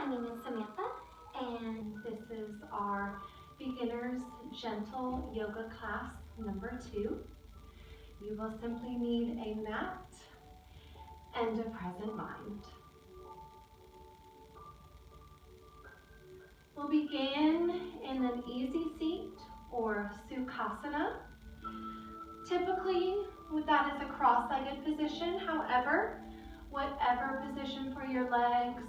My name is Samantha, and this is our Beginner's Gentle Yoga class number 2. You will simply need a mat and a present mind. We'll begin in an easy seat or Sukhasana. Typically, that is a cross-legged position. However, whatever position for your legs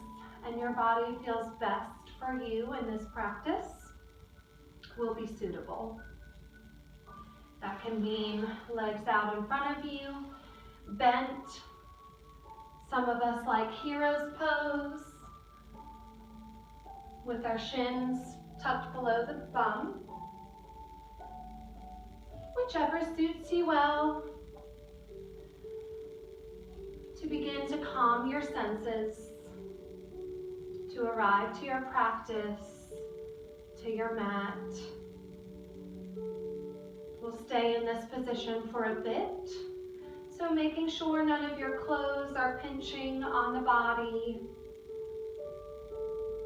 and your body feels best for you in this practice will be suitable. That can mean legs out in front of you, bent. Some of us like hero's pose with our shins tucked below the bum. Whichever suits you well, to begin to calm your senses, to arrive to your practice, to your mat. We'll stay in this position for a bit, so making sure none of your clothes are pinching on the body,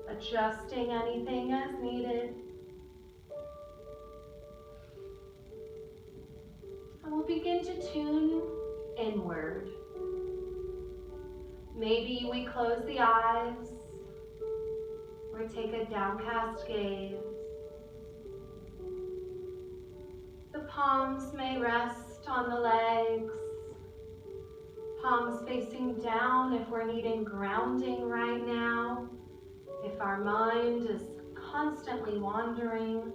adjusting anything as needed. And we'll begin to tune inward. Maybe we close the eyes or take a downcast gaze. The palms may rest on the legs, palms facing down if we're needing grounding right now, if our mind is constantly wandering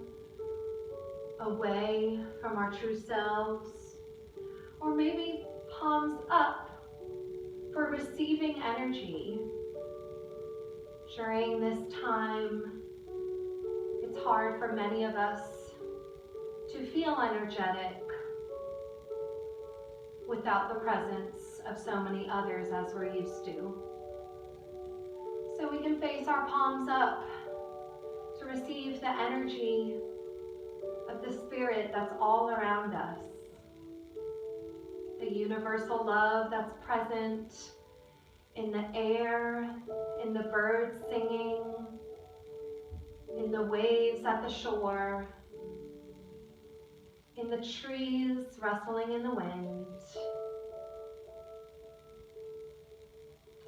away from our true selves, or maybe palms up for receiving energy. During this time, it's hard for many of us to feel energetic without the presence of so many others as we're used to. So we can face our palms up to receive the energy of the spirit that's all around us. The universal love that's present in the air, in the birds singing, in the waves at the shore, in the trees rustling in the wind,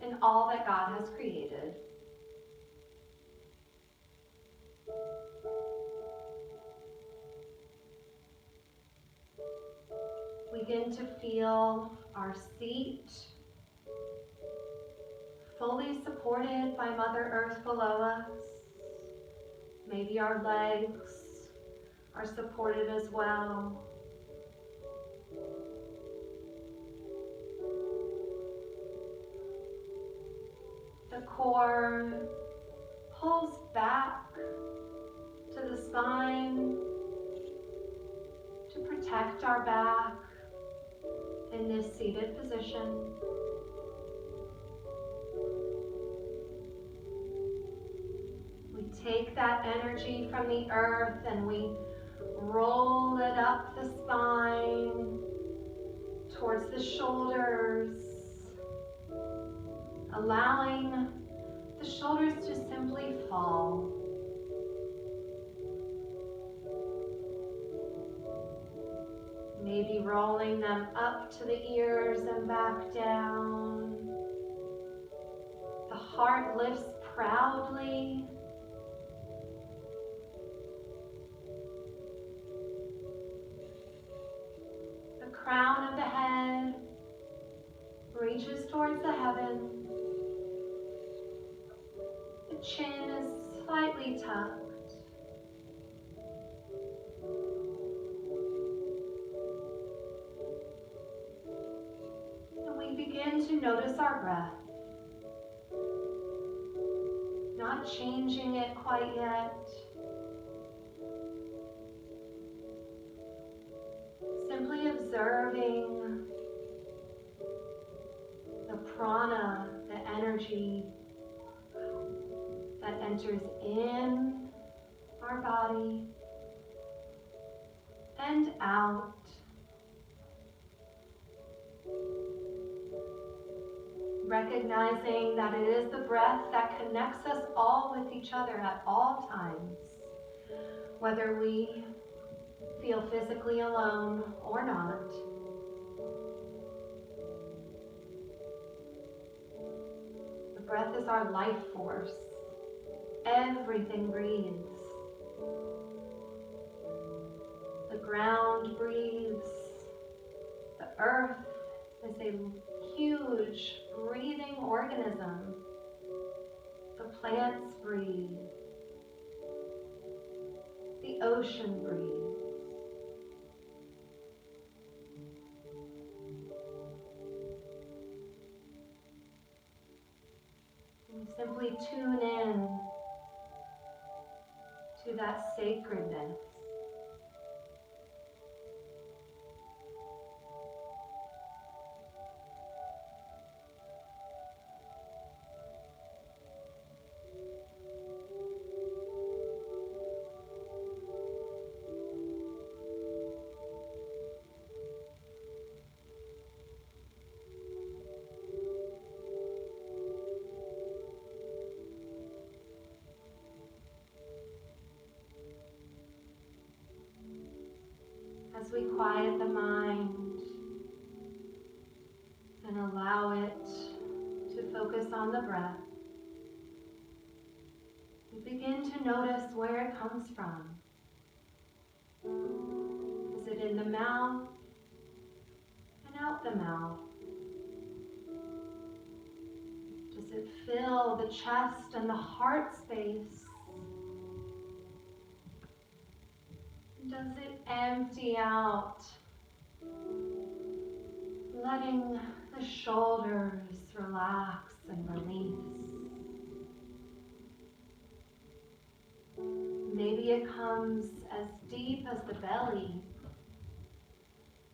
in all that God has created. Begin to feel our seat fully supported by Mother Earth below us. Maybe our legs are supported as well. The core pulls back to the spine to protect our back in this seated position. We take that energy from the earth and we roll it up the spine towards the shoulders, allowing the shoulders to simply fall. Maybe rolling them up to the ears and back down. The heart lifts proudly. The crown of the head reaches towards the heavens. The chin is slightly tucked. Begin to notice our breath, not changing it quite yet. Simply observing the prana, the energy that enters in our body and out. recognizing that it is the breath that connects us all with each other at all times, whether we feel physically alone or not. The breath is our life force. Everything breathes. The ground breathes. The earth is a huge breathing organism. The plants breathe. The ocean breathes. We simply tune in to that sacredness. As we quiet the mind and allow it to focus on the breath, we begin to notice where it comes from. Is it in the mouth and out the mouth? Does it fill the chest and the heart space? Does it empty out, letting the shoulders relax and release? Maybe it comes as deep as the belly,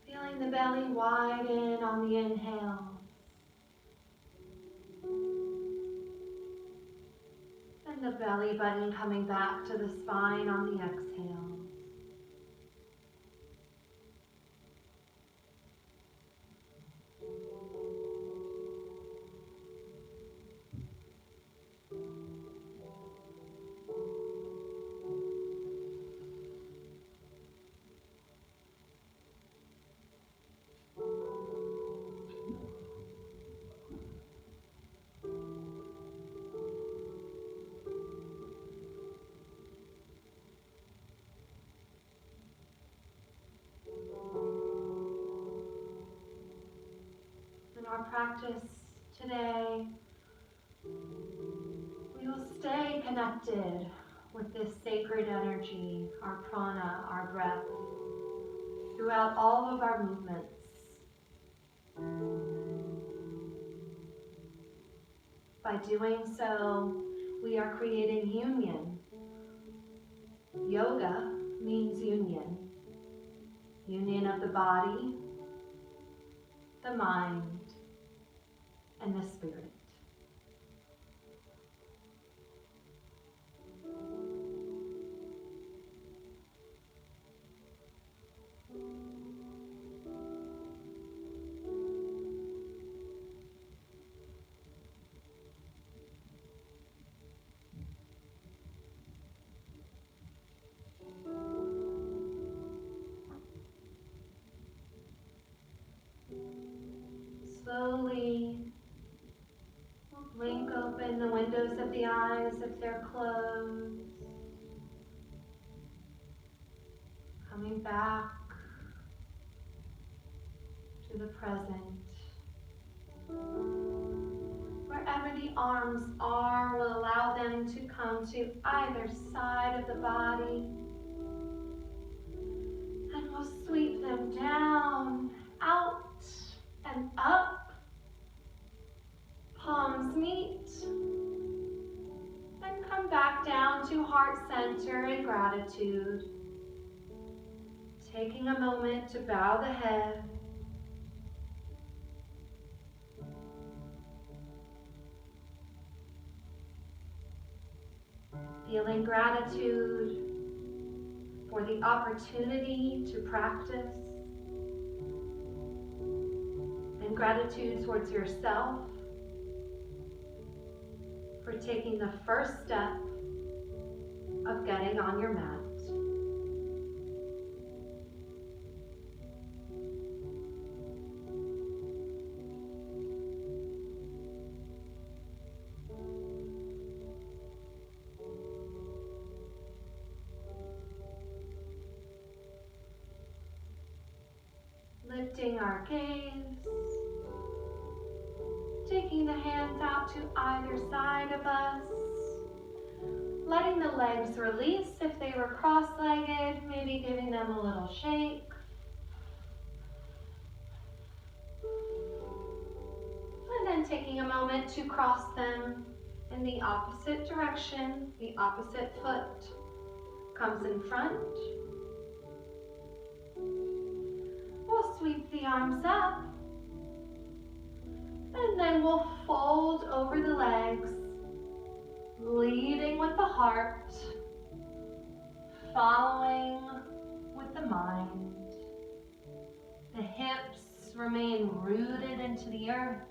feeling the belly widen on the inhale, and the belly button coming back to the spine on the exhale. In our practice today, we will stay connected with this sacred energy, our prana, our breath, throughout all of our movements. By doing so, we are creating union. Yoga means union. Union of the body, the mind, and the spirit. Slowly, we'll blink open the windows of the eyes if they're closed. Coming back to the present. Wherever the arms are, we'll allow them to come to either side of the body. And we'll sweep them down, out, and up. Palms meet. And come back down to heart center in gratitude. Taking a moment to bow the head. Feeling gratitude for the opportunity to practice. And gratitude towards yourself for taking the first step of getting on your mat. Lifting our gaze, taking the hands out to either side of us, letting the legs release if they were cross-legged, maybe giving them a little shake. And then taking a moment to cross them in the opposite direction. The opposite foot comes in front. We'll sweep the arms up. And then we'll fold over the legs, leading with the heart, following with the mind. The hips remain rooted into the earth.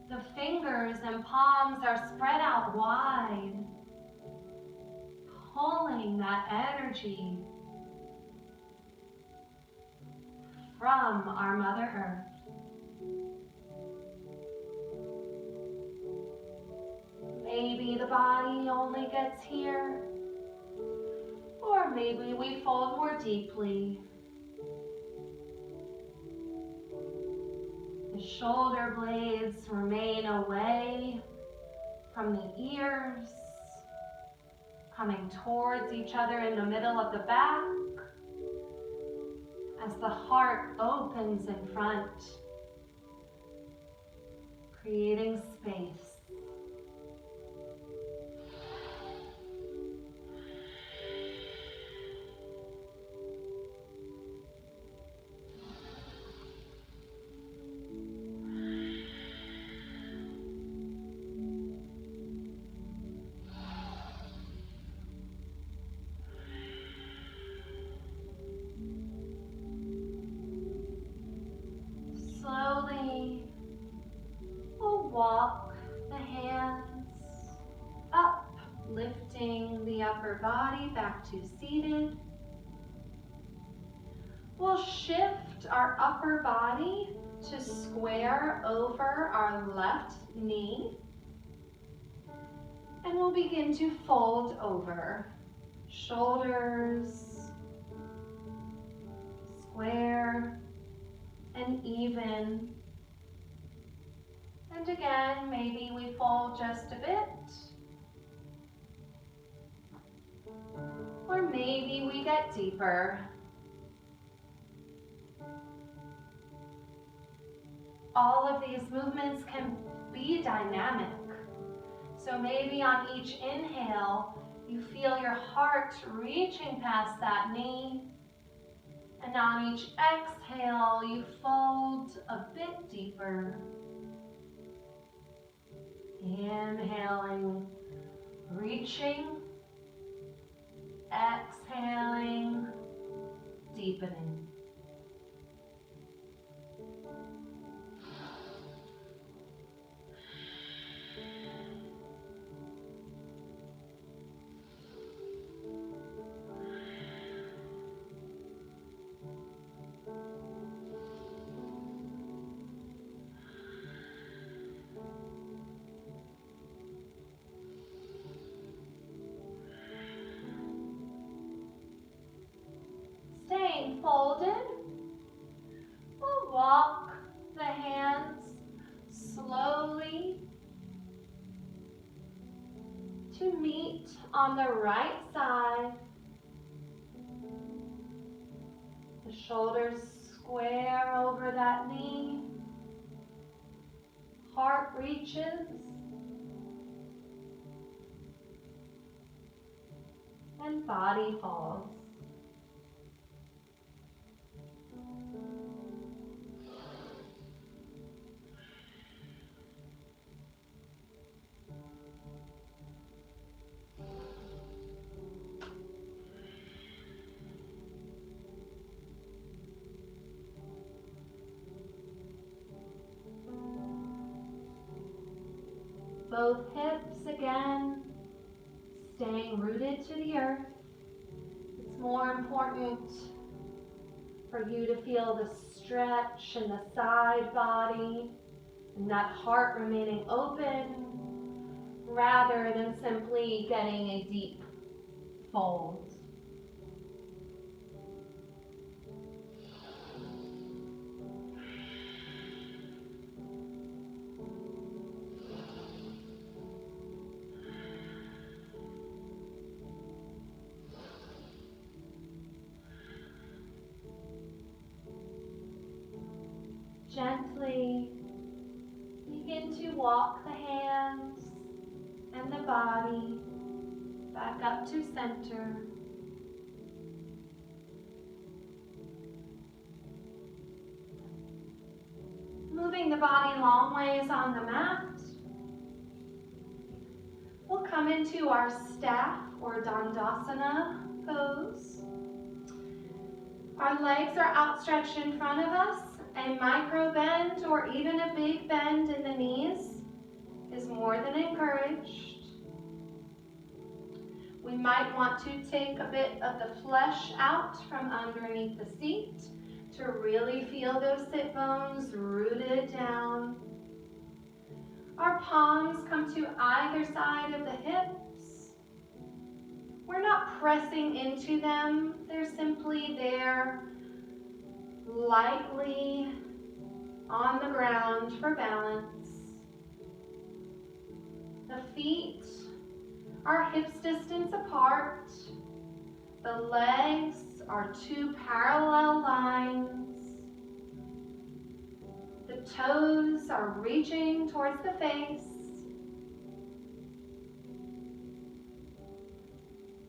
The fingers and palms are spread out wide, pulling that energy from our Mother Earth. Maybe the body only gets here, or maybe we fold more deeply. The shoulder blades remain away from the ears, coming towards each other in the middle of the back, as the heart opens in front, creating space. Slowly, we'll walk the hands up, lifting the upper body back to seated. We'll shift our upper body to square over our left knee. And we'll begin to fold over. Shoulders square and even. And again, maybe we fold just a bit. Or maybe we get deeper. All of these movements can be dynamic. So maybe on each inhale, you feel your heart reaching past that knee. And on each exhale, you fold a bit deeper. Inhaling, reaching. Exhaling, deepening. Staying folded, we'll walk the hands slowly to meet on the right side. The shoulders square over that knee. Heart reaches. And body falls. Both hips again, staying rooted to the earth. It's more important for you to feel the stretch in the side body and that heart remaining open rather than simply getting a deep fold. Gently begin to walk the hands and the body back up to center. Moving the body long ways on the mat, we'll come into our staff or Dandasana pose. Our legs are outstretched in front of us. A micro bend or even a big bend in the knees is more than encouraged. We might want to take a bit of the flesh out from underneath the seat to really feel those sit bones rooted down. Our palms come to either side of the hips. We're not pressing into them. They're simply there, lightly on the ground for balance. The feet are hips distance apart. The legs are 2 parallel lines. The toes are reaching towards the face.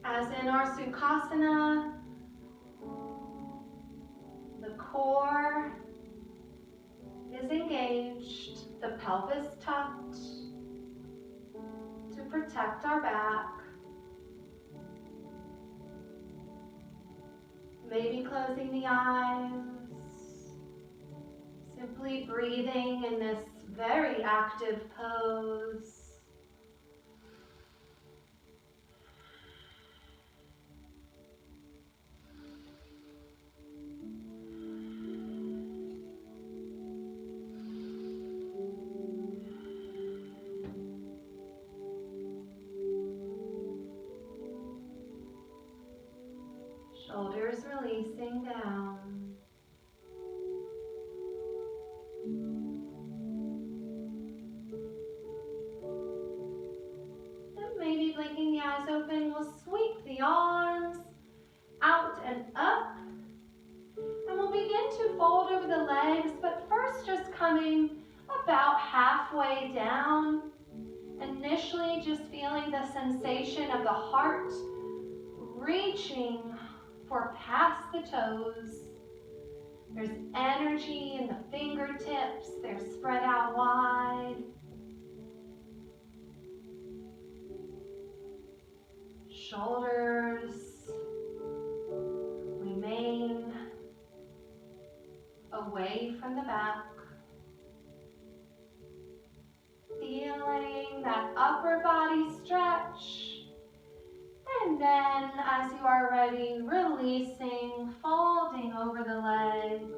As in our Sukhasana, the core is engaged, the pelvis tucked to protect our back. Maybe closing the eyes, simply breathing in this very active pose. Shoulders releasing down. And maybe blinking the eyes open, we'll sweep the arms out and up. And we'll begin to fold over the legs, but first just coming about halfway down. Initially just feeling the sensation of the heart reaching for past the toes. There's energy in the fingertips. They're spread out wide. Shoulders remain away from the back. Feeling that upper body stretch. And then, as you are ready, releasing, folding over the legs.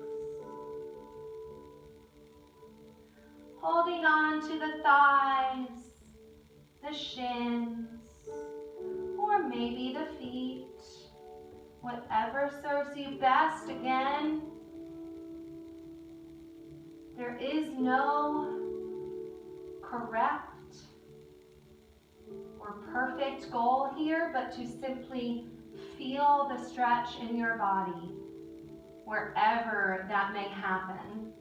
Holding on to the thighs, the shins, or maybe the feet. Whatever serves you best. Again, there is no correct or perfect goal here, but to simply feel the stretch in your body, wherever that may happen.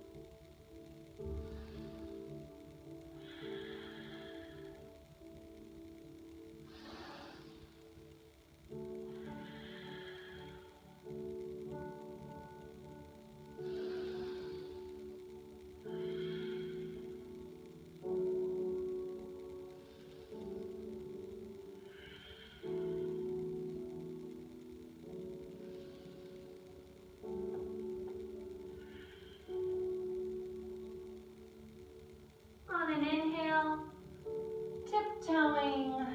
tiptoeing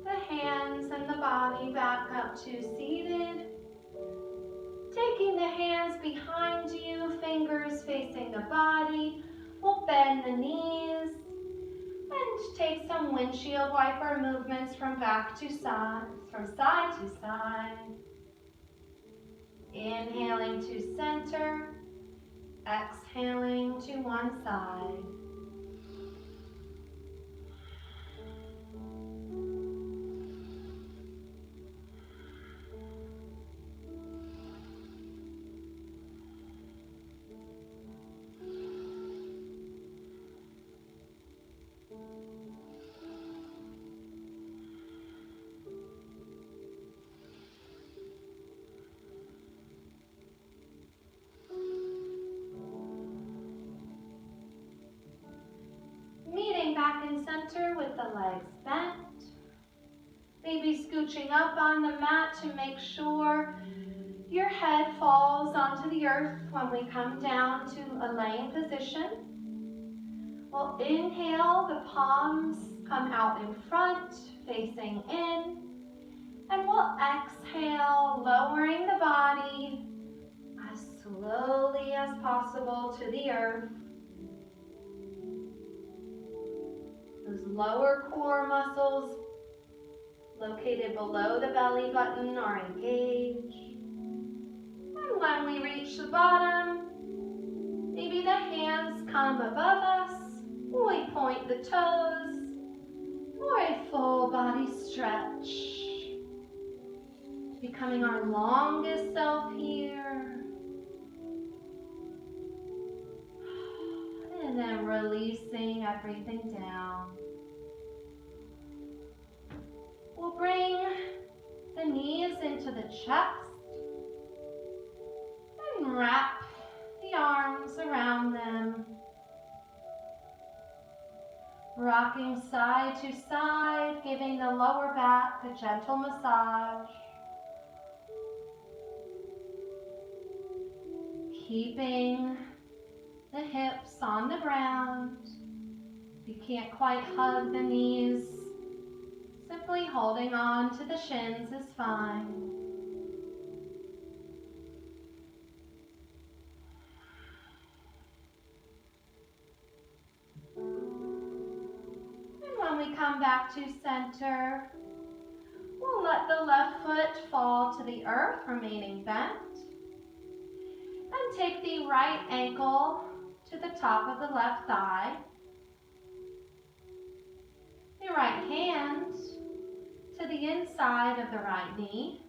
the hands and the body back up to seated. Taking the hands behind you, fingers facing the body. We'll bend the knees and take some windshield wiper movements from back to side, from side to side. Inhaling to center, exhaling to one side. Meeting back in center with the legs bent. Maybe scooching up on the mat to make sure your head falls onto the earth when we come down to a laying position. We'll inhale, the palms come out in front, facing in. And we'll exhale, lowering the body as slowly as possible to the earth. Those lower core muscles located below the belly button are engaged. And when we reach the bottom, maybe the hands come above us. We point the toes for a full body stretch. Becoming our longest self here. And then releasing everything down. We'll bring the knees into the chest and wrap the arms around them. Rocking side to side, giving the lower back a gentle massage. Keeping the hips on the ground. If you can't quite hug the knees, simply holding on to the shins is fine. And when we come back to center, we'll let the left foot fall to the earth, remaining bent. And take the right ankle to the top of the left thigh. The right hand to the inside of the right knee.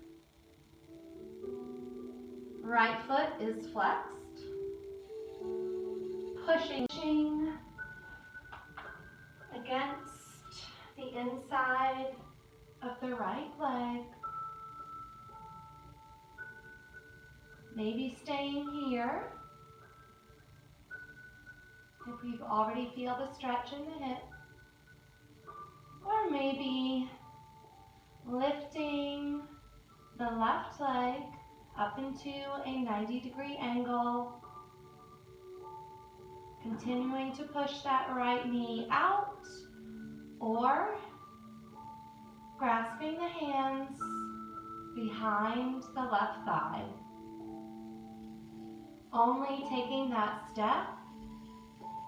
Right foot is flexed. Pushing against the inside of the right leg. Maybe staying here. If we already feel the stretch in the hip. Or maybe lifting the left leg up into a 90-degree angle. Continuing to push that right knee out. Or grasping the hands behind the left thigh. Only taking that step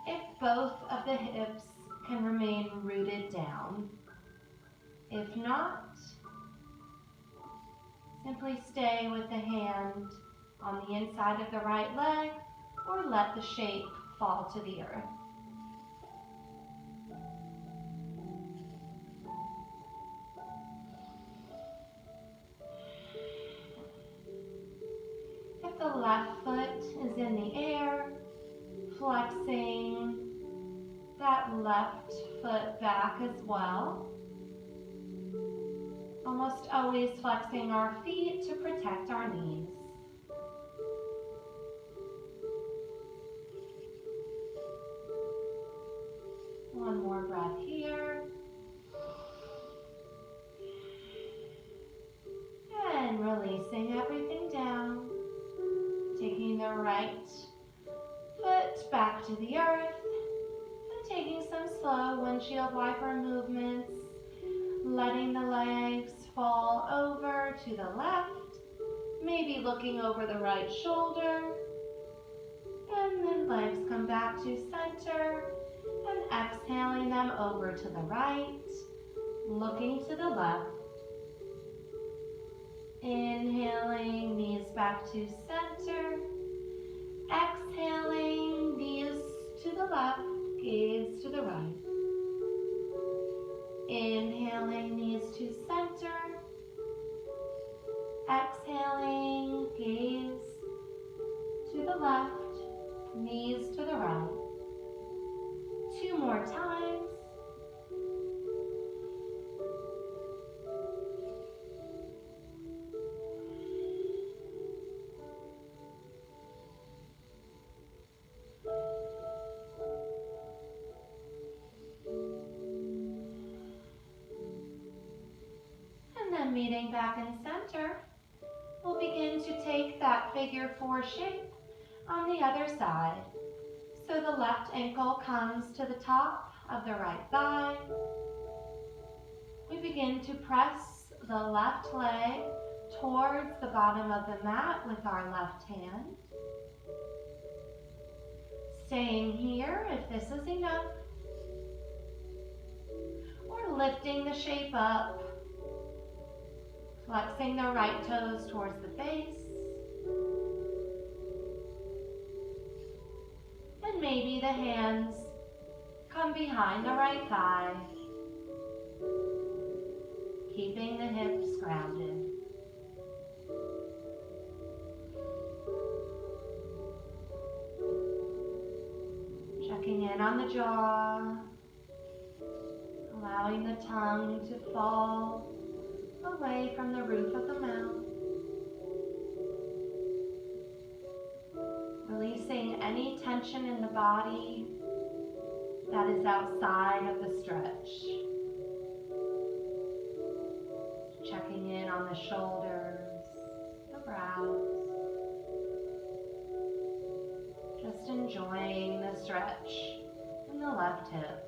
if both of the hips can remain rooted down. If not, simply stay with the hand on the inside of the right leg or let the shape fall to the earth. If the left foot is in the air, flexing that left foot back as well. Almost always flexing our feet to protect our knees. One more breath here. And releasing everything down. Taking the right foot back to the earth. And taking some slow windshield wiper movements, letting the legs fall over to the left, maybe looking over the right shoulder, and then legs come back to center, and exhaling them over to the right, looking to the left. Inhaling, knees back to center. Exhaling, knees to the left, gaze to the right. Inhaling, knees to center. Exhaling, gaze to the left, knees to the right. 2 more times. And then meeting back in center, we'll begin to take that figure 4 shape on the other side. So the left ankle comes to the top of the right thigh. We begin to press the left leg towards the bottom of the mat with our left hand. Staying here if this is enough. Or lifting the shape up, flexing the right toes towards the face. And maybe the hands come behind the right thigh, keeping the hips grounded. Checking in on the jaw, allowing the tongue to fall away from the roof of the mouth. Releasing any tension in the body that is outside of the stretch. Checking in on the shoulders, the brows. Just enjoying the stretch in the left hip.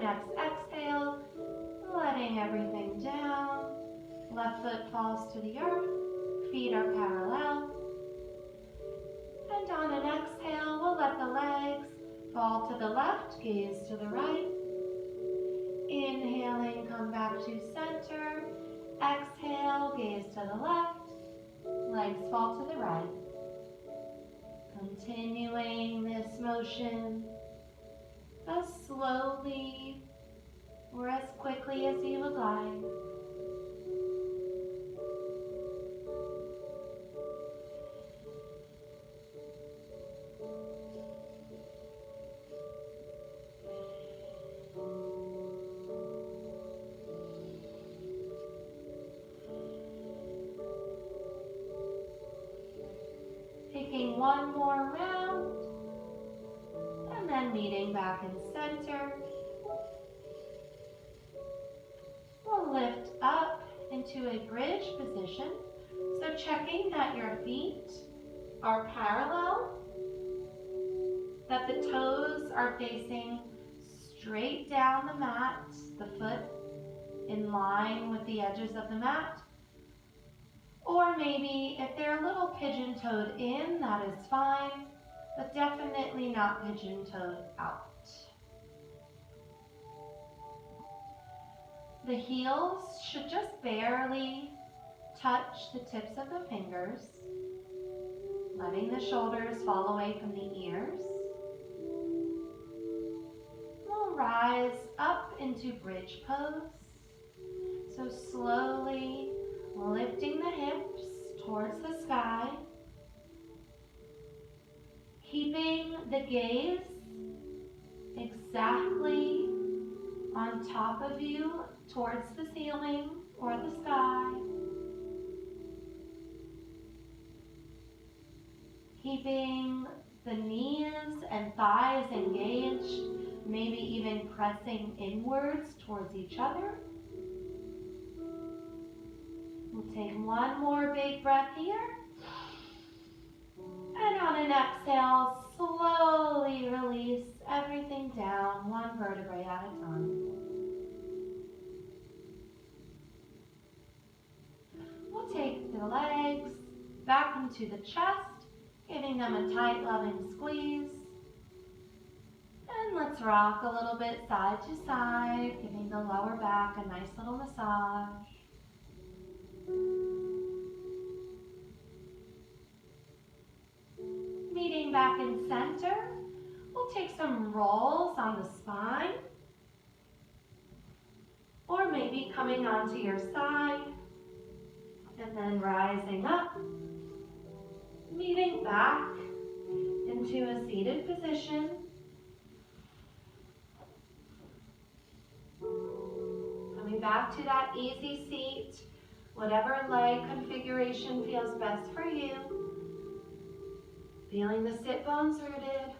Next exhale, letting everything down. Left foot falls to the earth, feet are parallel. And on an exhale, we'll let the legs fall to the left, gaze to the right. Inhaling, come back to center. Exhale, gaze to the left, legs fall to the right. Continuing this motion as slowly or as quickly as you would like. Taking one more round. And then meeting back in center. We'll lift up into a bridge position. So checking that your feet are parallel, that the toes are facing straight down the mat, the foot in line with the edges of the mat. Or maybe if they're a little pigeon-toed in, that is fine, but definitely not pigeon-toed out. The heels should just barely touch the tips of the fingers, letting the shoulders fall away from the ears. We'll rise up into bridge pose. So slowly lifting the hips towards the sky, keeping the gaze exactly on top of you towards the ceiling or the sky. keeping the knees and thighs engaged, maybe even pressing inwards towards each other. We'll take one more big breath here. And on an exhale, slowly release everything down, one vertebrae at a time. We'll take the legs back into the chest, giving them a tight, loving squeeze. And let's rock a little bit side to side, giving the lower back a nice little massage. Meeting back in center, we'll take some rolls on the spine, or maybe coming onto your side, and then rising up, meeting back into a seated position. Coming back to that easy seat, whatever leg configuration feels best for you. Feeling the sit bones rooted,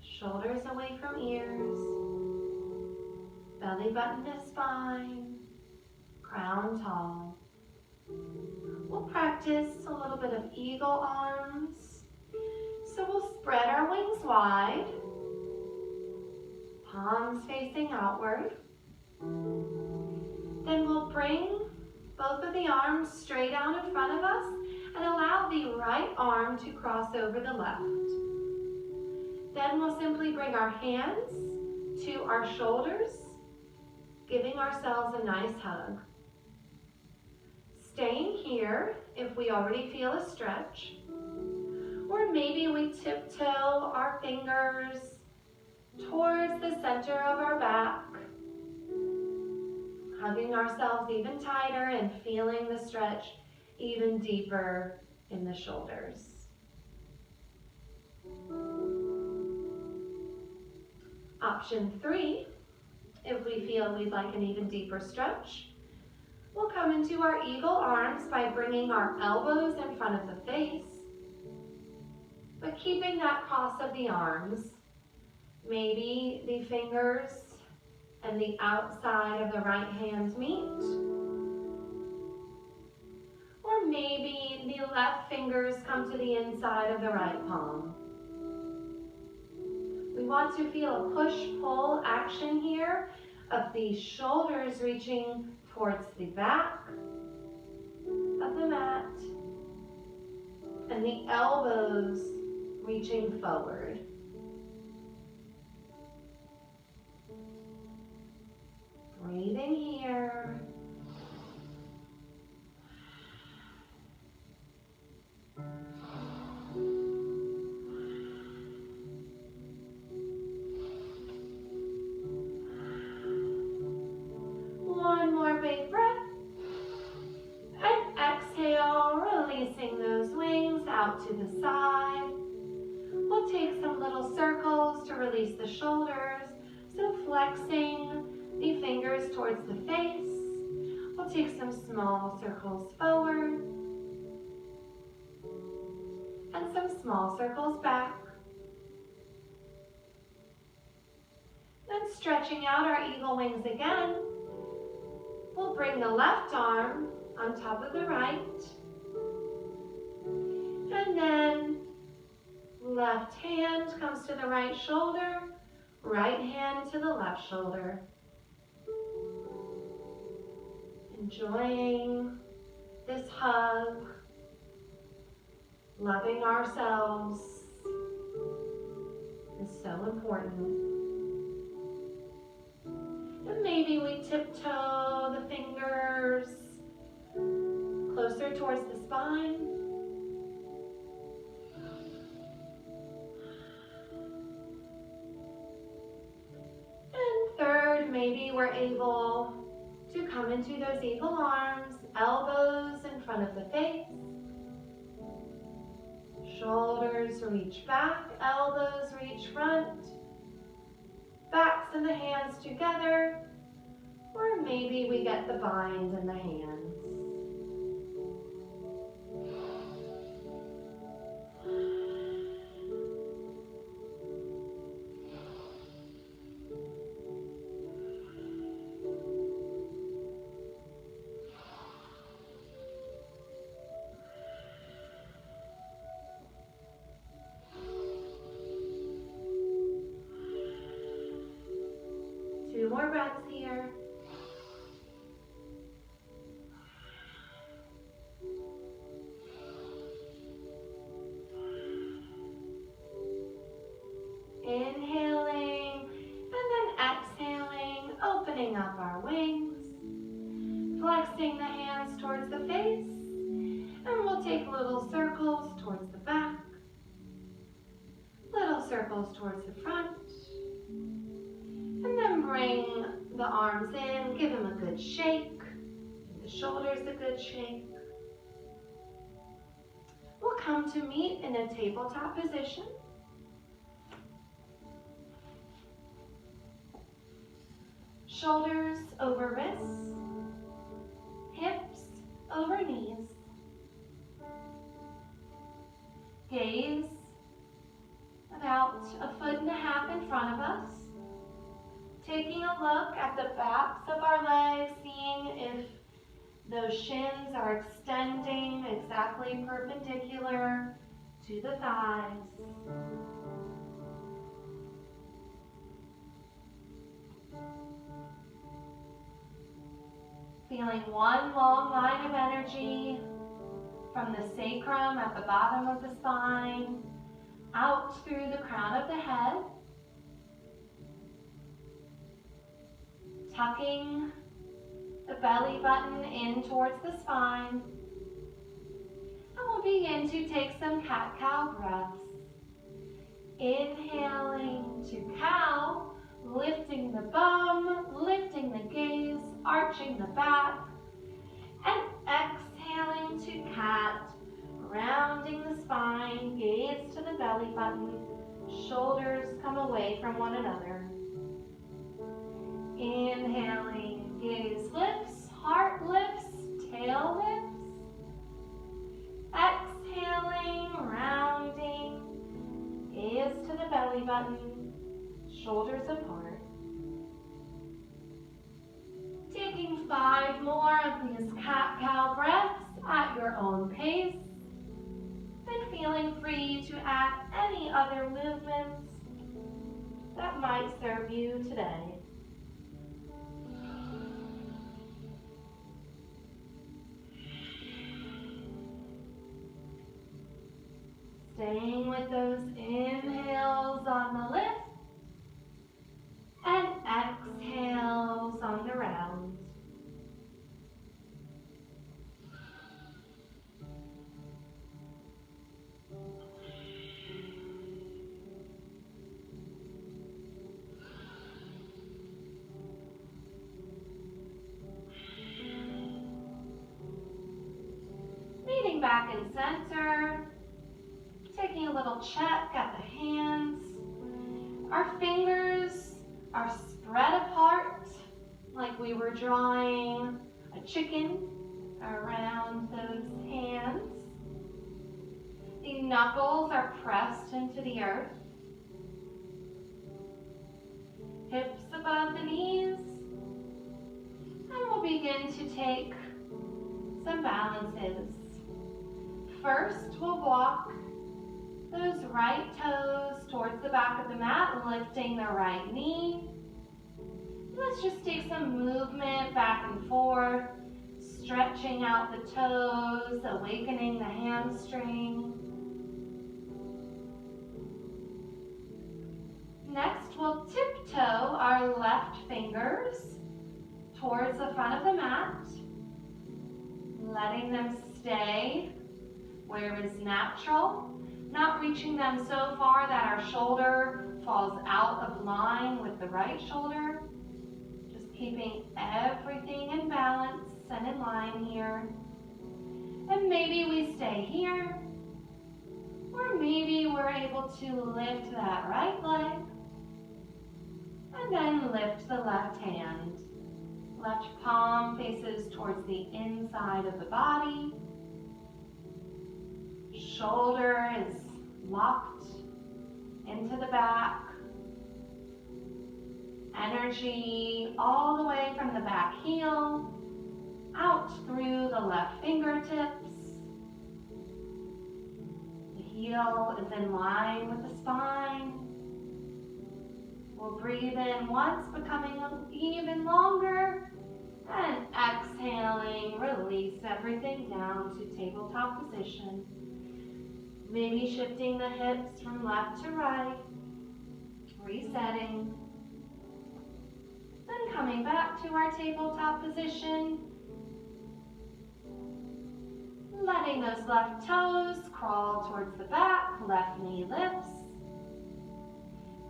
shoulders away from ears, belly button to spine, crown tall. We'll practice a little bit of eagle arms. So we'll spread our wings wide, palms facing outward. Then we'll bring both of the arms straight out in front of us and allow the right arm to cross over the left. Then we'll simply bring our hands to our shoulders, giving ourselves a nice hug. Staying here if we already feel a stretch, or maybe we tiptoe our fingers towards the center of our back, hugging ourselves even tighter and feeling the stretch even deeper in the shoulders. Option 3, if we feel we'd like an even deeper stretch, we'll come into our eagle arms by bringing our elbows in front of the face, but keeping that cross of the arms. Maybe the fingers and the outside of the right hand meet, or maybe the left fingers come to the inside of the right palm. We want to feel a push-pull action here of the shoulders reaching towards the back of the mat and the elbows reaching forward. Breathing here. One more big breath. And exhale, releasing those wings out to the side. We'll take some little circles to release the shoulders. So flexing the fingers towards the face. We'll take some small circles forward and some small circles back. Then stretching out our eagle wings again, we'll bring the left arm on top of the right, and then left hand comes to the right shoulder, right hand to the left shoulder. Enjoying this hug, loving ourselves is so important. And maybe we tiptoe the fingers closer towards the spine. And third, maybe we're able to come into those eagle arms, elbows in front of the face. Shoulders reach back, elbows reach front. Backs and the hands together, or maybe we get the bind in the hands. more breaths here. Inhaling and then exhaling, opening up our wings, flexing the hands towards the face, and we'll take little circles towards the back, little circles towards the front, and then bring the arms in, give them a good shake, give the shoulders a good shake. We'll come to meet in a tabletop position. Shoulders over wrists, hips over knees. Gaze about 1.5 feet in front of us. Taking a look at the backs of our legs, seeing if those shins are extending exactly perpendicular to the thighs. Feeling one long line of energy from the sacrum at the bottom of the spine, out through the crown of the head, tucking the belly button in towards the spine, and we'll begin to take some cat-cow breaths. Inhaling to cow, lifting the bum, lifting the gaze, arching the back, and exhaling to cat, rounding the spine, gaze to the belly button, shoulders come away from one another. Inhaling, gaze lifts, heart lifts, tail lifts. Exhaling, rounding, gaze to the belly button, shoulders apart. Taking 5 more of these cat-cow breaths at your own pace, and feeling free to add any other movements that might serve you today. Staying with those inhales on the lift and exhales on the round. Meeting back in center. Taking a little check at the hands. Our fingers are spread apart like we were drawing a chicken around those hands. The knuckles are pressed into the earth. Hips above the knees. And we'll begin to take some balances. First, we'll walk those right toes towards the back of the mat, lifting the right knee. Let's just take some movement back and forth, stretching out the toes, awakening the hamstring. Next, we'll tiptoe our left fingers towards the front of the mat, letting them stay where is natural. Not reaching them so far that our shoulder falls out of line with the right shoulder. Just keeping everything in balance and in line here. And maybe we stay here. Or maybe we're able to lift that right leg. And then lift the left hand. Left palm faces towards the inside of the body. Shoulder is locked into the back. Energy all the way from the back heel, out through the left fingertips. The heel is in line with the spine. We'll breathe in once, becoming even longer, and exhaling, release everything down to tabletop position. Maybe shifting the hips from left to right, resetting. Then coming back to our tabletop position, letting those left toes crawl towards the back, left knee lifts.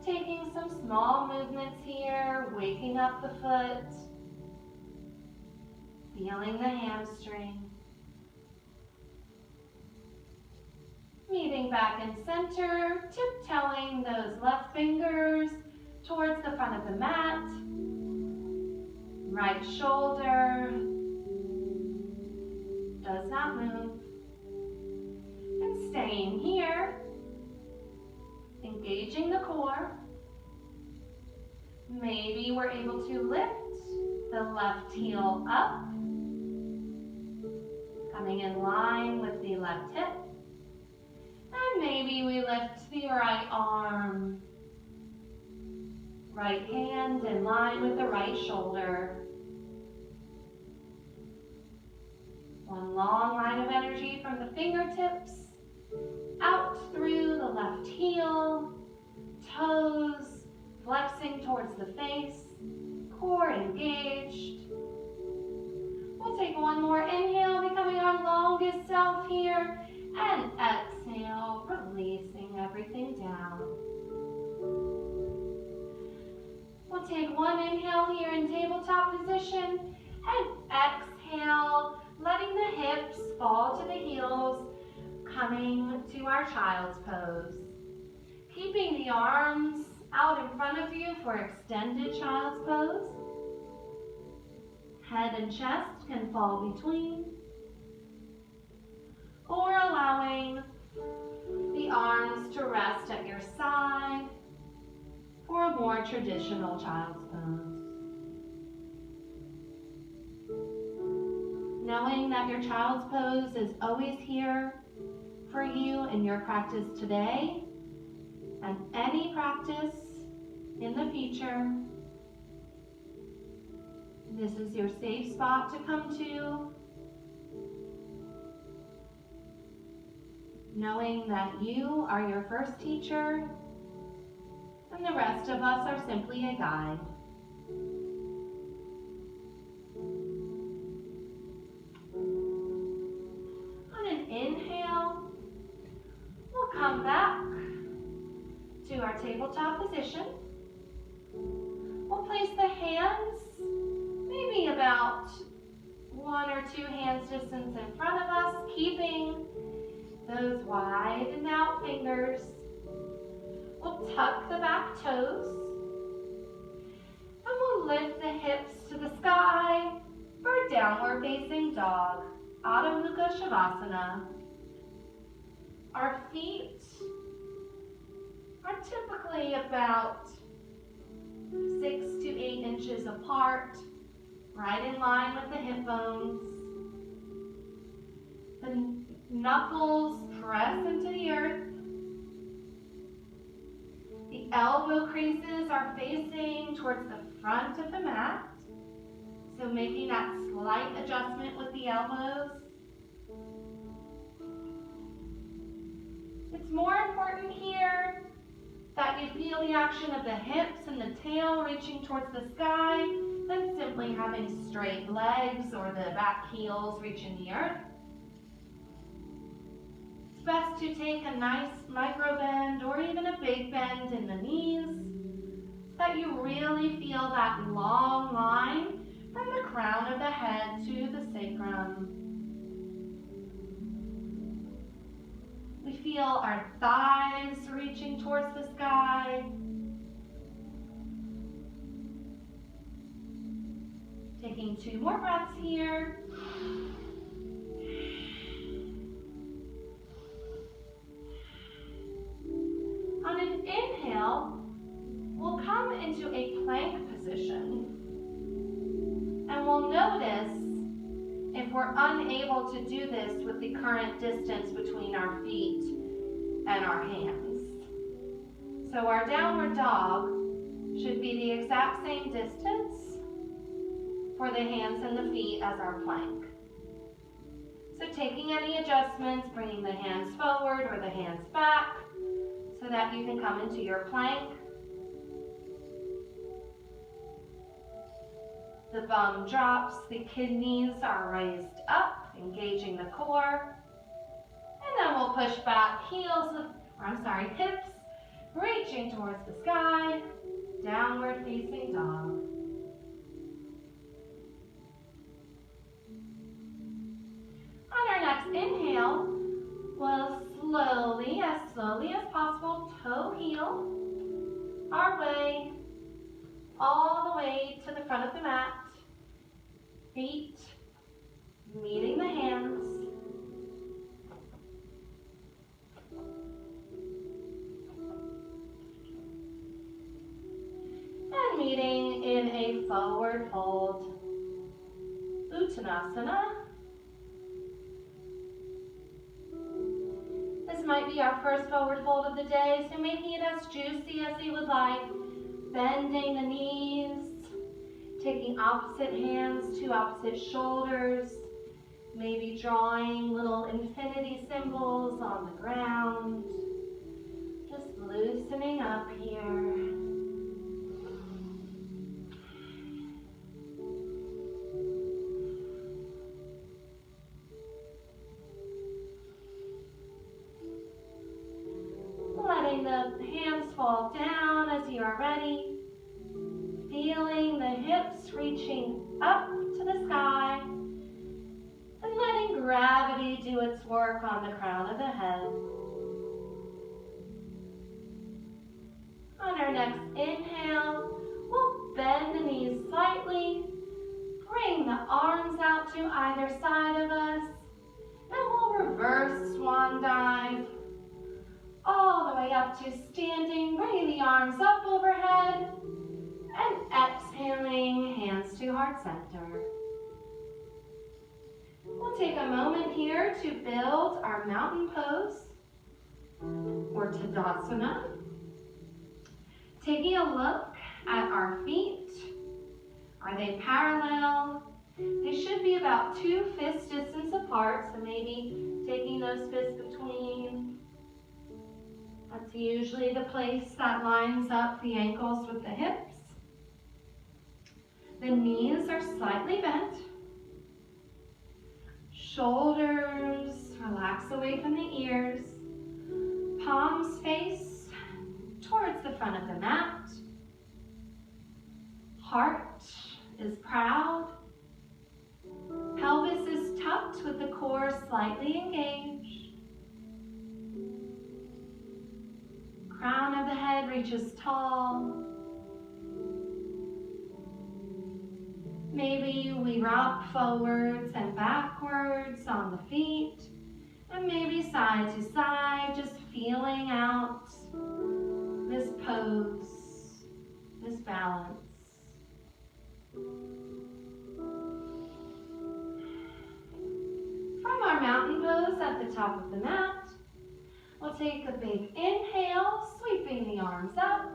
Taking some small movements here, waking up the foot, feeling the hamstring. Meeting back in center, tiptoeing those left fingers towards the front of the mat. Right shoulder does not move. And staying here, engaging the core. Maybe we're able to lift the left heel up, coming in line with the left hip. And maybe we lift the right arm, right hand in line with the right shoulder. One long line of energy from the fingertips, out through the left heel, toes flexing towards the face, core engaged. We'll take one more inhale, becoming our longest self here, and exhale, releasing everything down. We'll take one inhale here in tabletop position, and exhale, letting the hips fall to the heels, coming to our child's pose. Keeping the arms out in front of you for extended child's pose. Head and chest can fall between. Or allowing the arms to rest at your side for a more traditional child's pose. Knowing that your child's pose is always here for you in your practice today and any practice in the future. This is your safe spot to come to. Knowing that you are your first teacher and the rest of us are simply a guide. On an inhale, we'll come back to our tabletop position. We'll place the hands maybe about 1 or 2 hands distance in front of us, keeping those widened out fingers. We'll tuck the back toes, and we'll lift the hips to the sky for downward facing dog, Adho Mukha Shavasana. Our feet are typically about 6 to 8 inches apart, right in line with the hip bones. The knuckles press into the earth. The elbow creases are facing towards the front of the mat, so making that slight adjustment with the elbows. It's more important here that you feel the action of the hips and the tail reaching towards the sky than simply having straight legs or the back heels reaching the earth. It's best to take a nice micro bend or even a big bend in the knees so that you really feel that long line from the crown of the head to the sacrum. We feel our thighs reaching towards the sky. Taking 2 more breaths here. On an inhale, we'll come into a plank position. And we'll notice if we're unable to do this with the current distance between our feet and our hands. So our downward dog, Should be the exact same distance for the hands and the feet as our plank. So taking any adjustments, bringing the hands forward or the hands back so that you can come into your plank. The bum drops, the kidneys are raised up, engaging the core. And then we'll push back, hips reaching towards the sky, downward facing dog. On our next inhale, we'll slowly as possible, toe heel our way all the way to the front of the mat, feet meeting the hands. And meeting in a forward fold, Uttanasana. This might be our first forward fold of the day, so making it as juicy as you would like. Bending the knees, taking opposite hands to opposite shoulders, maybe drawing little infinity symbols on the ground. Just loosening up here. Letting the hands fall down as you are ready. Feeling the hips reaching up to the sky. And letting gravity do its work on the crown of the head. On our next inhale, we'll bend the knees slightly. Bring the arms out to either side of us. And we'll reverse swan dive. All the way up to standing, bringing the arms up overhead, and exhaling, hands to heart center. We'll take a moment here to build our mountain pose, or Tadasana. Taking a look at our feet. Are they parallel? They should be about 2 fist distance apart, so maybe taking those fists between. That's usually the place that lines up the ankles with the hips. The knees are slightly bent. Shoulders relax away from the ears. Palms face towards the front of the mat. Heart is proud. Pelvis is tucked with the core slightly engaged. Crown of the head reaches tall. Maybe we rock forwards and backwards on the feet, and maybe side to side, just feeling out this pose, this balance. From our mountain pose at the top of the mat, we'll take a big inhale, sweeping the arms up.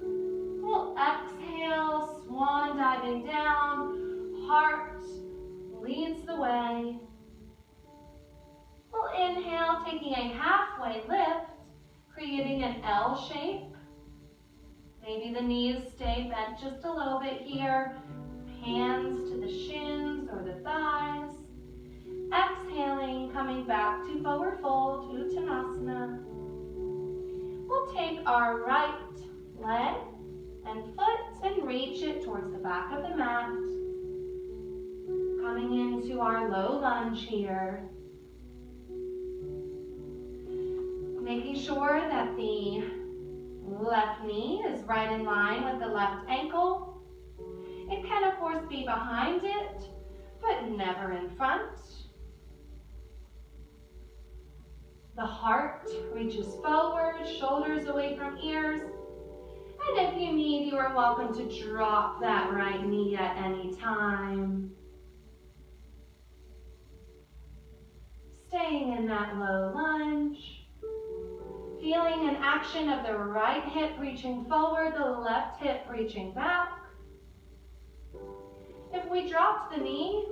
We'll exhale, swan diving down. Heart leads the way. We'll inhale, taking a halfway lift, creating an L shape. Maybe the knees stay bent just a little bit here. Hands to the shins or the thighs. Exhaling, coming back to forward fold, Uttanasana. We'll take our right leg and foot and reach it towards the back of the mat. Coming into our low lunge here. Making sure that the left knee is right in line with the left ankle. It can of course be behind it, but never in front. The heart reaches forward, shoulders away from ears. And if you need, you are welcome to drop that right knee at any time. Staying in that low lunge. Feeling an action of the right hip reaching forward, the left hip reaching back. If we dropped the knee,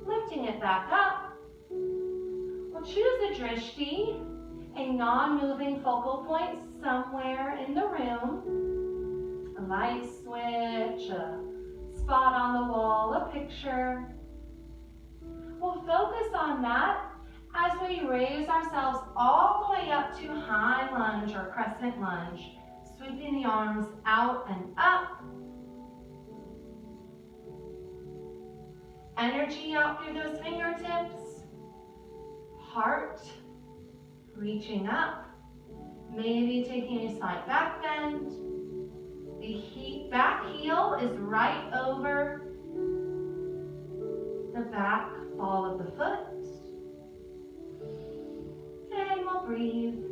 lifting it back up. We'll choose a drishti, a non-moving focal point somewhere in the room. A light switch, a spot on the wall, a picture. We'll focus on that as we raise ourselves all the way up to high lunge or crescent lunge, sweeping the arms out and up. Energy out through those fingertips. Heart reaching up. Maybe taking a slight back bend. The back heel is right over the back ball of the foot. And we'll breathe.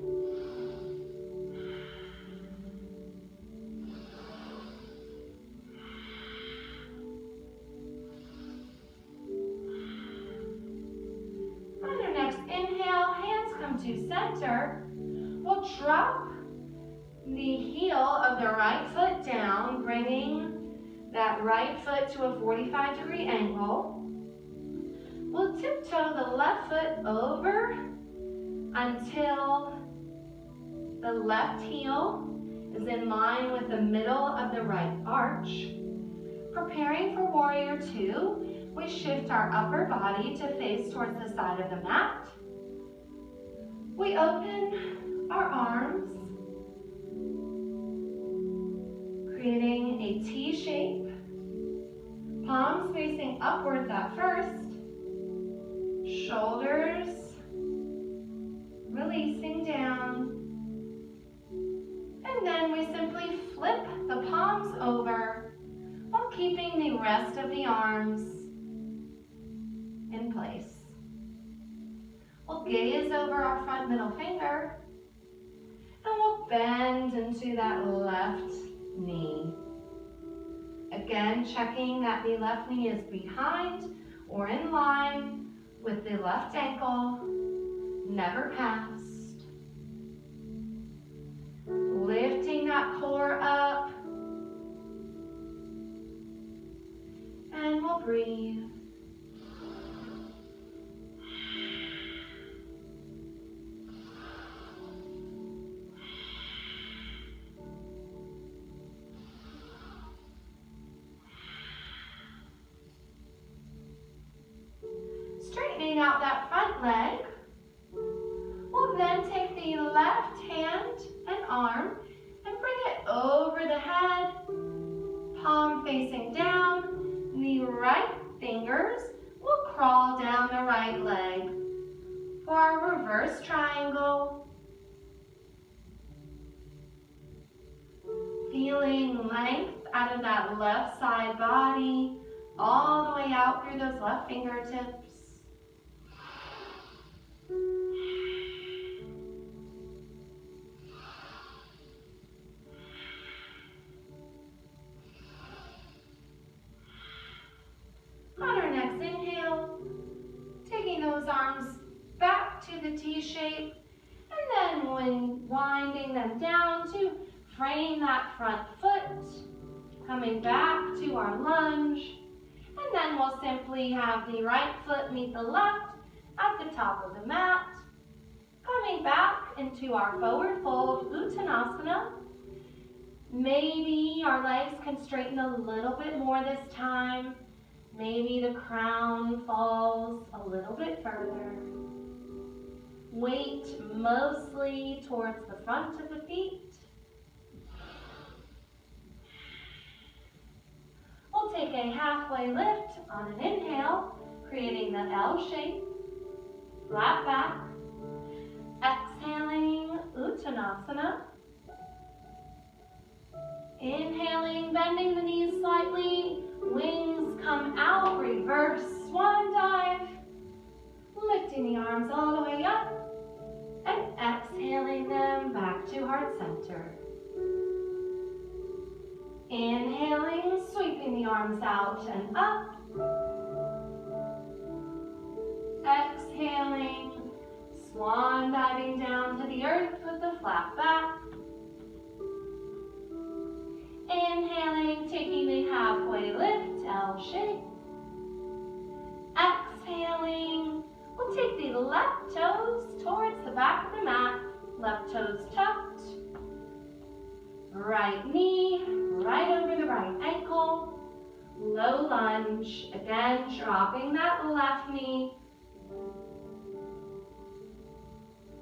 On your next inhale, hands come to center. We'll drop the heel of the right foot down, bringing that right foot to a 45-degree angle. We'll tiptoe the left foot over until the left heel is in line with the middle of the right arch. Preparing for warrior two, we shift our upper body to face towards the side of the mat. We open our arms, creating a T shape. Palms facing upwards at first. Shoulders releasing down. And then we simply flip the palms over while keeping the rest of the arms in place. We'll gaze over our front middle finger and we'll bend into that left knee. Again, checking that the left knee is behind or in line with the left ankle, never past. Lifting that core up. And we'll breathe. Straightening out that front leg. We'll then take the left hand and arm and bring it over the head, palm facing down. The right fingers will crawl down the right leg for our reverse triangle. Feeling length out of that left side body, all the way out through those left fingertips. On our next inhale, taking those arms back to the T shape, and then when winding them down to frame that front foot, coming back to our lunge, and then we'll simply have the right foot meet the left at the top of the mat, coming back into our forward fold, Uttanasana. Maybe our legs can straighten a little bit more this time. Maybe the crown falls a little bit further. Weight mostly towards the front of the feet. We'll take a halfway lift on an inhale, creating the L shape, flat back. Exhaling, Uttanasana. Inhaling, bending the knees slightly, wings come out, reverse swan dive. Lifting the arms all the way up and exhaling them back to heart center. Inhaling, sweeping the arms out and up. Exhaling, Swan diving down to the earth with the flat back. Inhaling, taking a halfway lift, L shape. Exhaling, we'll take the left toes towards the back of the mat. Left toes tucked. Right knee right over the right ankle. Low lunge, again dropping that left knee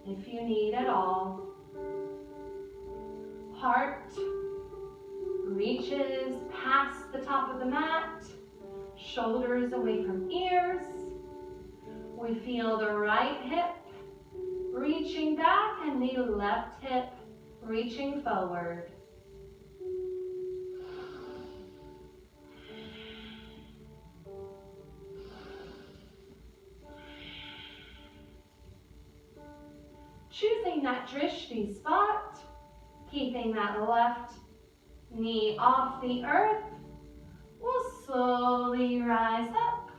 if you need at all. Heart reaches past the top of the mat, shoulders away from ears. We feel the right hip reaching back and the left hip reaching forward. Choosing that drishti spot, keeping that left knee off the earth, we'll slowly rise up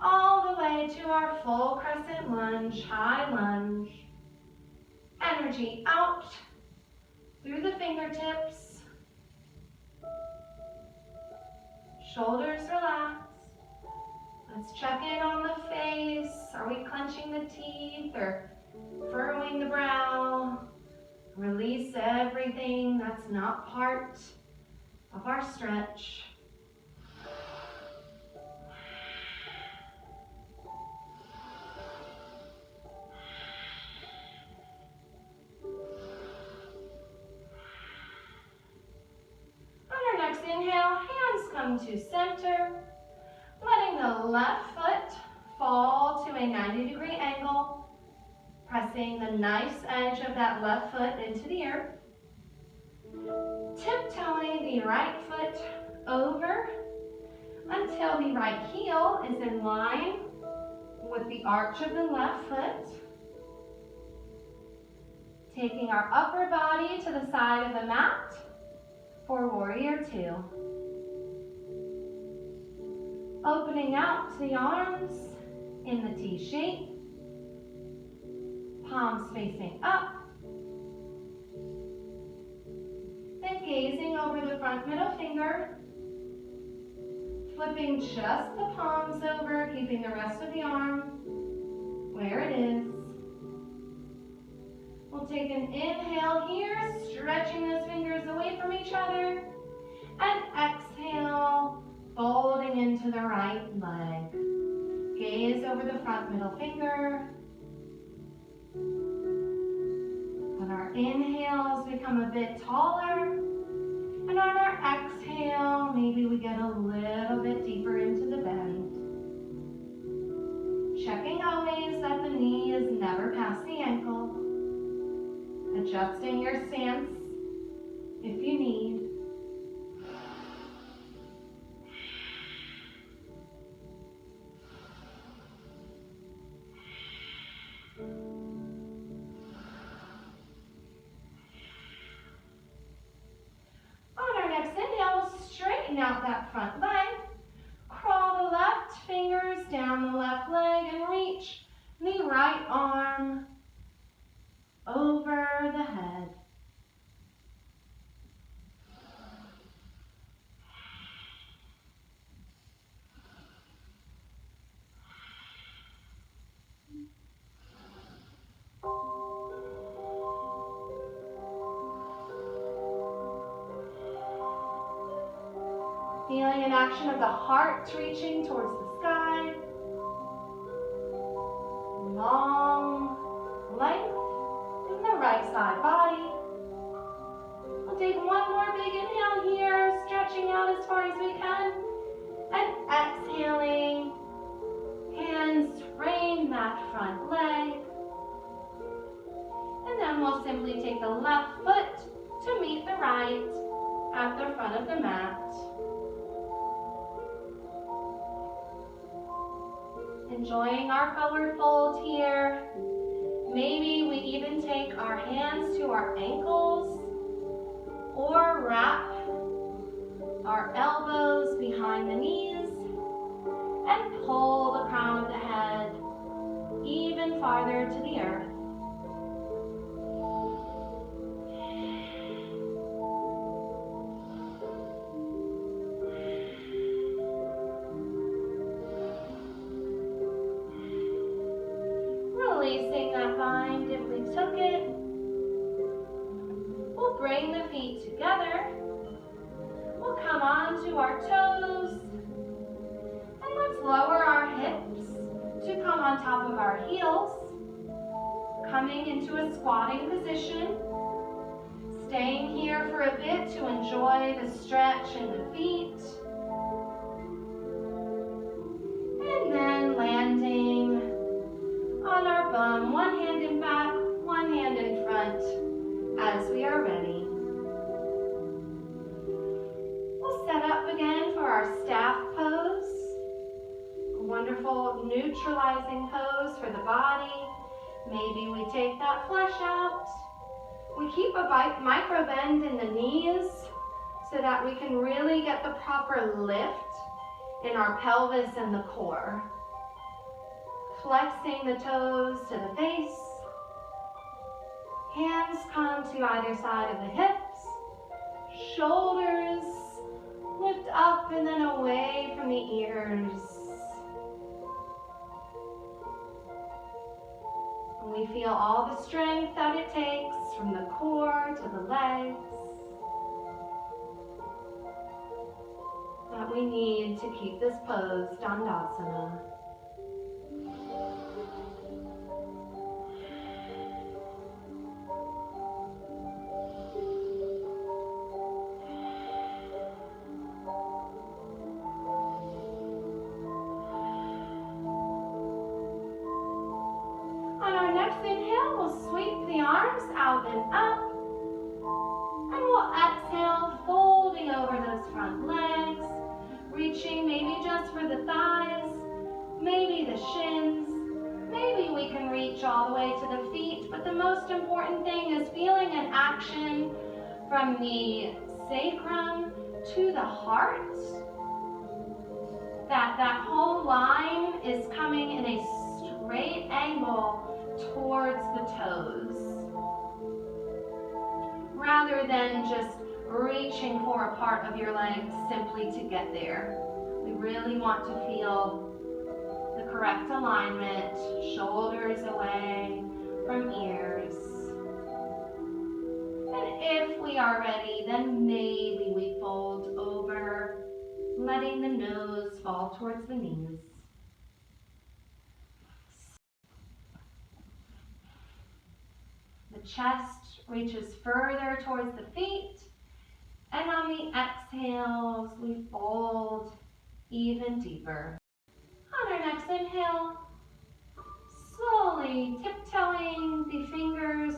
all the way to our full crescent lunge, high lunge. Energy out through the fingertips. Shoulders relaxed. Let's check in on the face. Are we clenching the teeth or furrowing the brow? Release everything that's not part of our stretch. On our next inhale, hands come to center, letting the left foot fall to a 90-degree angle. Pressing the nice edge of that left foot into the earth. Tiptoeing the right foot over until the right heel is in line with the arch of the left foot. Taking our upper body to the side of the mat for warrior two. Opening out the arms in the T shape. Palms facing up. Then gazing over the front middle finger. Flipping just the palms over, keeping the rest of the arm where it is. We'll take an inhale here, stretching those fingers away from each other. And exhale, folding into the right leg. Gaze over the front middle finger. On our inhales, become a bit taller. And on our exhale, maybe we get a little bit deeper into the bend. Checking always that the knee is never past the ankle. Adjusting your stance if you need. Out that front leg, crawl the left fingers down the left leg and reach the right arm over the head. Feeling an action of the heart reaching towards the sky. Long length in the right side body. We'll take one more big inhale here, stretching out as far as we can. And exhaling, hands frame that front leg. And then we'll simply take the left foot to meet the right at the front of the mat. Enjoying our forward fold here. Maybe we even take our hands to our ankles or wrap our elbows behind the knees and pull the crown of the head even farther to the earth. bring the feet together. We'll come onto our toes. And let's lower our hips to come on top of our heels. Coming into a squatting position. Staying here for a bit to enjoy the stretch in the feet. And then landing on our bum, one hand in back, one hand in front as we are ready. We'll set up again for our staff pose. A wonderful neutralizing pose for the body. Maybe we take that flesh out. We keep a micro bend in the knees so that we can really get the proper lift in our pelvis and the core. Flexing the toes to the face. Hands come to either side of the hips. Shoulders lift up and then away from the ears. And we feel all the strength that it takes from the core to the legs that we need to keep this pose, Dandasana. On our next inhale, we'll sweep the arms out and up. And we'll exhale, folding over those front legs, reaching maybe just for the thighs, maybe the shins, maybe we can reach all the way to the feet, but the most important thing is feeling an action from the sacrum to the heart, that whole line is coming in a straight angle towards the toes, rather than just reaching for a part of your leg simply to get there. We really want to feel the correct alignment, shoulders away from ears. And if we are ready, then maybe we fold over, letting the nose fall towards the knees. The chest reaches further towards the feet, and on the exhales, we fold even deeper. On our next inhale, slowly tiptoeing the fingers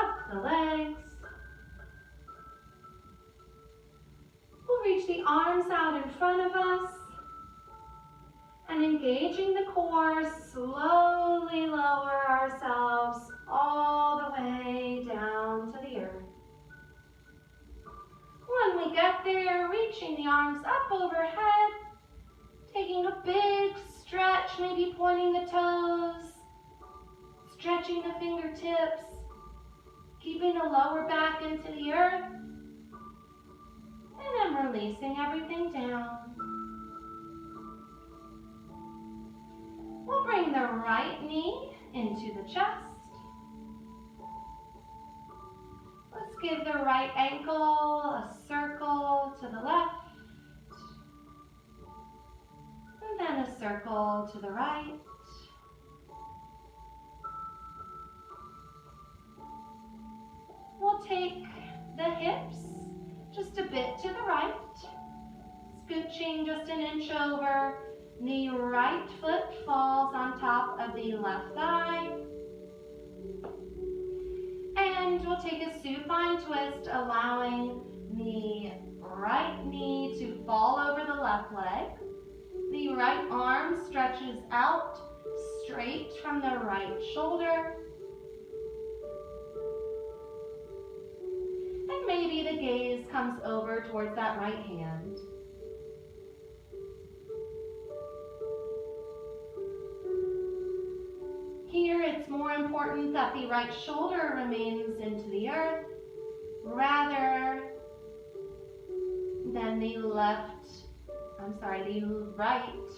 up the legs. We'll reach the arms out in front of us, and engaging the core, slowly lower ourselves all the way down to the earth. When we get there, reaching the arms up overhead, taking a big stretch, maybe pointing the toes, stretching the fingertips, keeping the lower back into the earth, and then releasing everything down. We'll bring the right knee into the chest. Let's give the right ankle a circle to the left, and then a circle to the right. We'll take the hips just a bit to the right, scooching just an inch over. The right foot falls on top of the left thigh. And we'll take a supine twist, allowing the right knee to fall over the left leg. The right arm stretches out straight from the right shoulder. And maybe the gaze comes over towards that right hand. Here, it's more important that the right shoulder remains into the earth rather than the right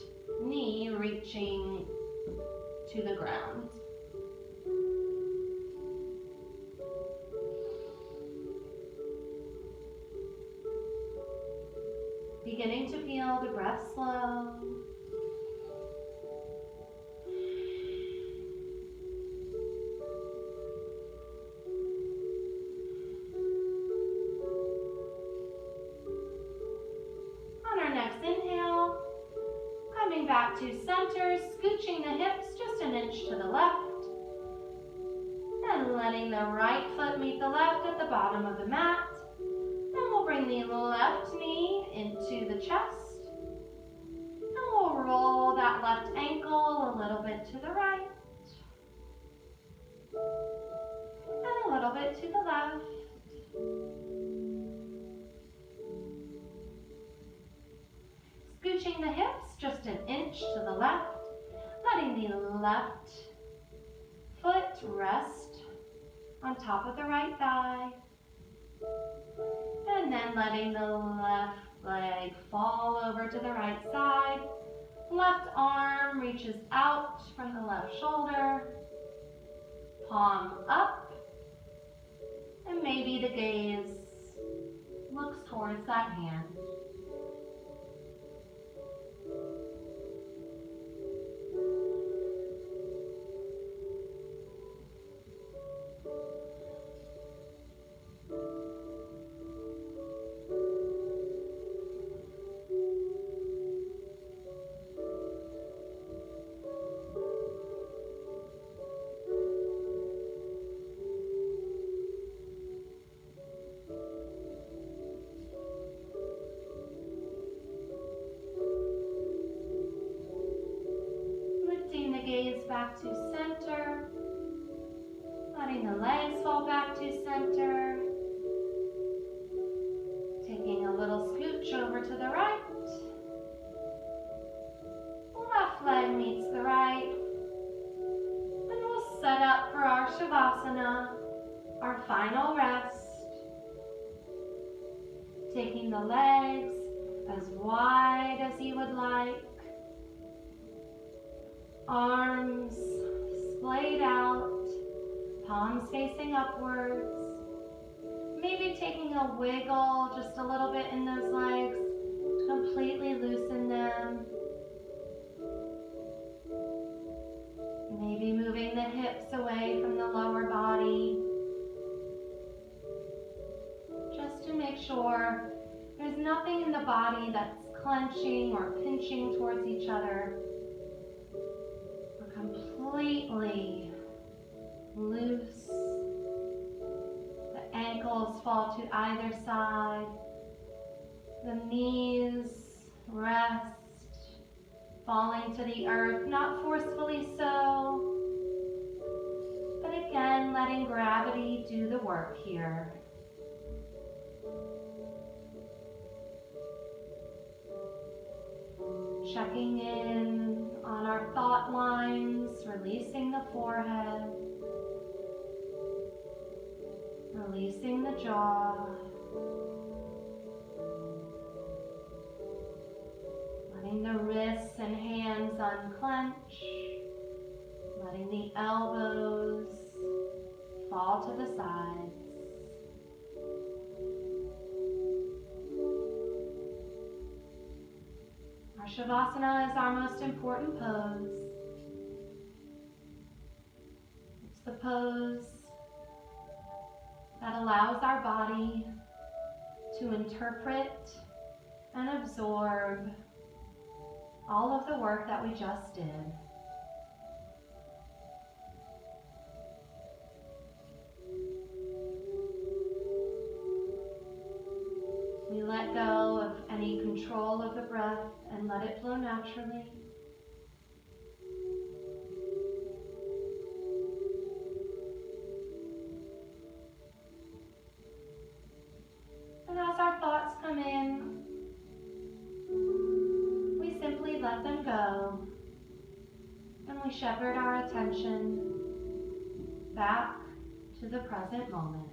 knee reaching to the ground. Beginning to feel the breath slow. On our next inhale, coming back to center, scooching the hips just an inch to the left, and letting the right foot meet the left at the bottom of the mat. Then we'll bring the left knee into the chest, and we'll roll that left ankle a little bit to the right, and a little bit to the left. Scooching the hips just an inch to the left, letting the left foot rest on top of the right thigh, and then letting the left leg fall over to the right side. Left arm reaches out from the left shoulder, palm up, and maybe the gaze looks towards that hand. Back to center, letting the legs fall back to center, taking a little scooch over to the right, left leg meets the right, and we'll set up for our Shavasana, our final rest, taking the legs as wide as you would like, arms splayed out, palms facing upwards. Maybe taking a wiggle just a little bit in those legs to completely loosen them. Maybe moving the hips away from the lower body, just to make sure there's nothing in the body that's clenching or pinching towards each other. Completely loose. The ankles fall to either side. The knees rest, falling to the earth, not forcefully so, but again, letting gravity do the work here. Checking in on our thought lines, releasing the forehead, releasing the jaw, letting the wrists and hands unclench, letting the elbows fall to the sides. Our Shavasana is our most important pose. It's the pose that allows our body to interpret and absorb all of the work that we just did. We let go of any control of the breath and let it flow naturally. And as our thoughts come in, we simply let them go, and we shepherd our attention back to the present moment.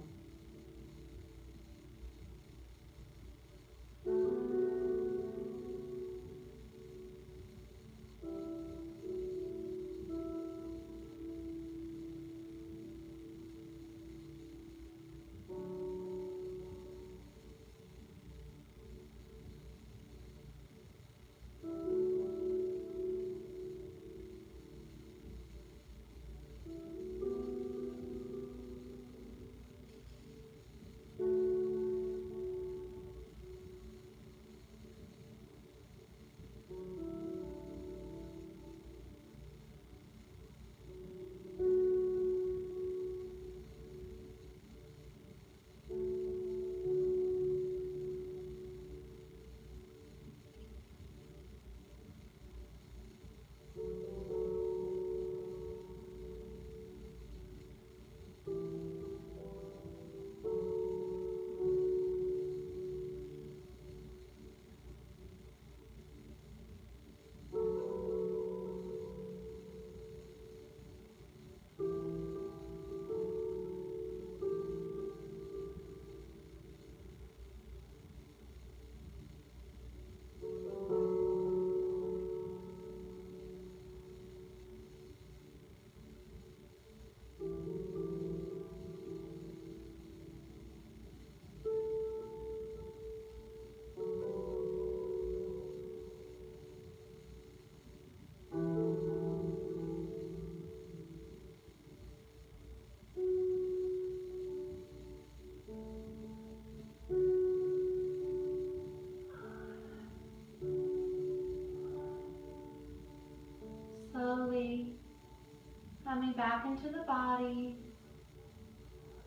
into the body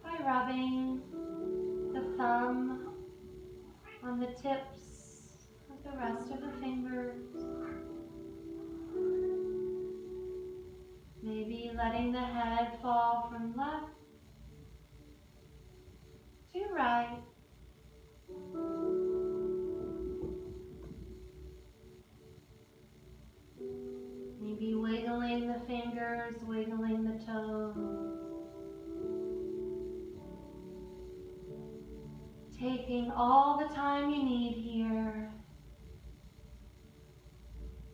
by rubbing the thumb on the tips of the rest of the fingers. Maybe letting the head fall from left to right. Maybe wiggling the fingers, wiggling the toes. Taking all the time you need here.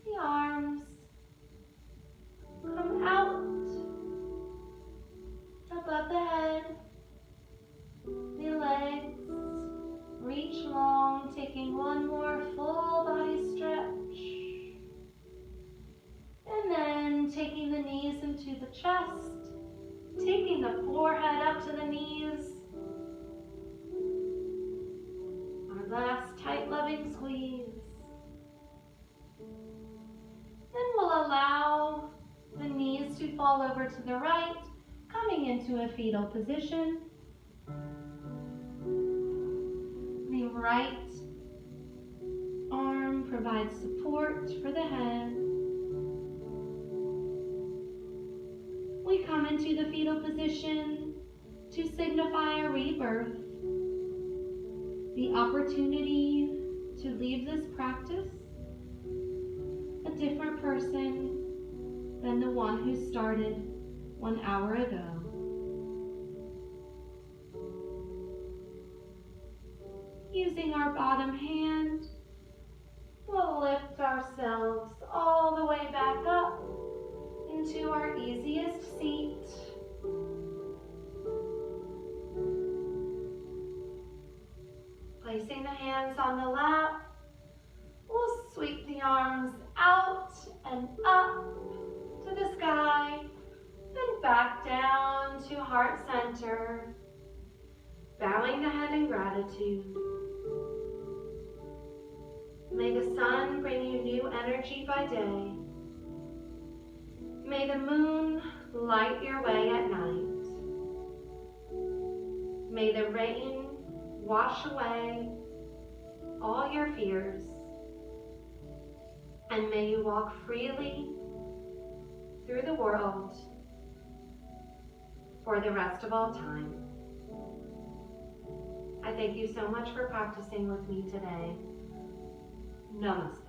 The arms come out above the head. The legs reach long, taking one more full body stretch. And then taking the knees into the chest, taking the forehead up to the knees. Our last tight, loving squeeze. Then we'll allow the knees to fall over to the right, coming into a fetal position. The right arm provides support for the head. We come into the fetal position to signify a rebirth, the opportunity to leave this practice a different person than the one who started 1 hour ago. Using our bottom hand, we'll lift ourselves all the way back up into our easiest seat. Placing the hands on the lap, we'll sweep the arms out and up to the sky, then back down to heart center, bowing the head in gratitude. May the sun bring you new energy by day. May the moon light your way at night. May the rain wash away all your fears. And may you walk freely through the world for the rest of all time. I thank you so much for practicing with me today. Namaste.